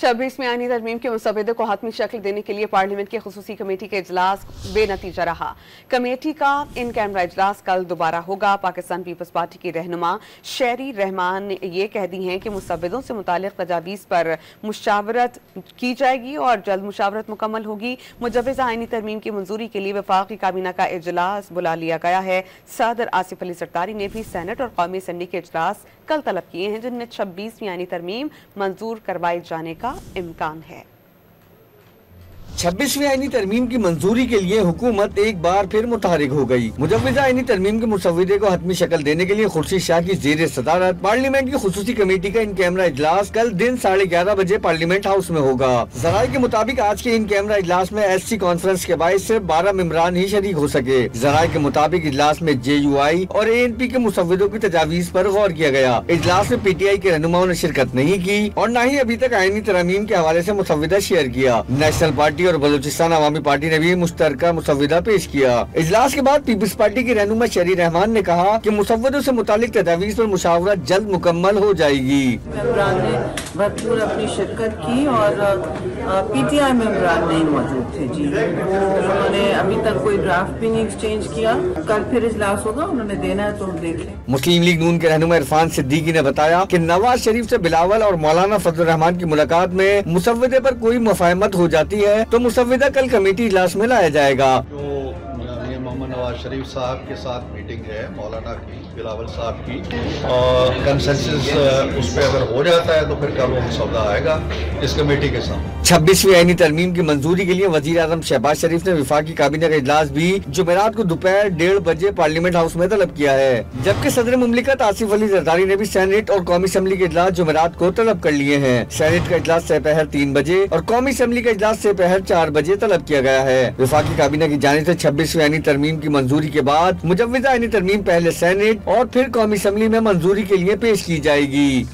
26वीं आईनी तरमीम के मुसव्वदे को हतमी शक्ल देने के लिए पार्लियामेंट की खुसूसी कमेटी का इजलास बेनतीजा रहा। कमेटी का इन कैमरा इजलास कल दोबारा होगा। पाकिस्तान पीपल्स पार्टी की रहनुमा शेरी रहमान ने ये कह दी हैं कि मुसव्वदों से मुतालिक तजावीज़ पर मुशावरत की जाएगी और जल्द मुशावरत मुकम्मल होगी। मुजव्वज़ा आईनी तरमीम की मंजूरी के लिए वफाकी काबीना का इजलास बुला लिया गया है। सदर आसिफ अली जरदारी ने भी सेनेट और कौमी असम्बली के इजलास कल तलब किए हैं, जिनमें 26वीं आईनी तरमीम मंजूर करवाए जाने का इम्कान है। 26वीं आईनी तरमीम की मंजूरी के लिए हुकूमत एक बार फिर मुतहरिक हो गई। मुजव्वज़ा आईनी तरमीम के मुसव्वदे को हतमी शक्ल देने के लिए खुर्शीद शाह की ज़ेर सदारत पार्लियामेंट की खुसूसी कमेटी का इन कैमरा इजलास कल दिन 11:30 बजे पार्लियामेंट हाउस में होगा। ज़राए के मुताबिक आज के इन कैमरा इजलास में SC कॉन्फ्रेंस के बायस सिर्फ 12 मेंबरान ही शरीक हो सके। ज़राए के मुताबिक इजलास में JUI और ANP के मुसव्वदों की तजावीज़ पर गौर किया गया। इजलास में PTI के रहनुमाओं ने शिरकत नहीं की और न ही अभी तक आईनी तरमीम के हवाले से मुसव्वदा शेयर किया। नेशनल पार्टी और बलूचिस्तान अवामी पार्टी ने भी मुश्तरका मुसव्वदा पेश किया। इजलास के बाद पीपल्स पार्टी की रहनुमा शेरी रहमान ने कहा कि मुसव्वदों से मुतालिक तजावीज़ पर मुशावरत जल्द मुकम्मल हो जाएगी। मेंबरान ने भरपूर अपनी शिरकत की और PTI मेंबरान नहीं मौजूद थे जी। उन्होंने अभी तक कोई ड्राफ्ट भी नहीं एक्सचेंज किया। कल फिर इजलास होगा, उन्होंने देना है तो हम देख लें। मुस्लिम लीग नून के रहनुमा इरफान सिद्दीकी ने बताया कि नवाज शरीफ से बिलावल और मौलाना फजल रहमान की मुलाकात में मुसव्वदे पर कोई मुफाहमत हो जाती है तो मुसव्वदा कल कमेटी इजलास में लाया जाएगा। मोहम्मद नवाज शरीफ साहब के साथ मीटिंग है मौलाना की, बिलावल साहब की, और कंसेंसस उस पर अगर हो जाता है तो फिर कल वो मसौदा आएगा इस कमेटी के साथ। 26वीं आईनी तरमीम की मंजूरी के लिए वजीर आजम शहबाज शरीफ ने वफाकी काबीना का इजलास भी जुमेरात को दोपहर 1:30 बजे पार्लियामेंट हाउस में तलब किया है, जबकि सदर मुमलिकत आसिफ अली जरदारी ने भी सेनेट और कौमी असम्बली के इजलास जुमेरात को तलब कर लिए हैं। सेनेट का इजलास दोपहर 3 बजे और कौमी असम्बली का इजलास दोपहर 4 बजे तलब किया गया है। वफाकी काबीना की जानिब से 26वीं आईनी तरमीम की मंजूरी के बाद मुजव्वज़ा आईनी तरमीम पहले सेनेट और फिर कौमी असम्बली में मंजूरी के लिए पेश की जाएगी।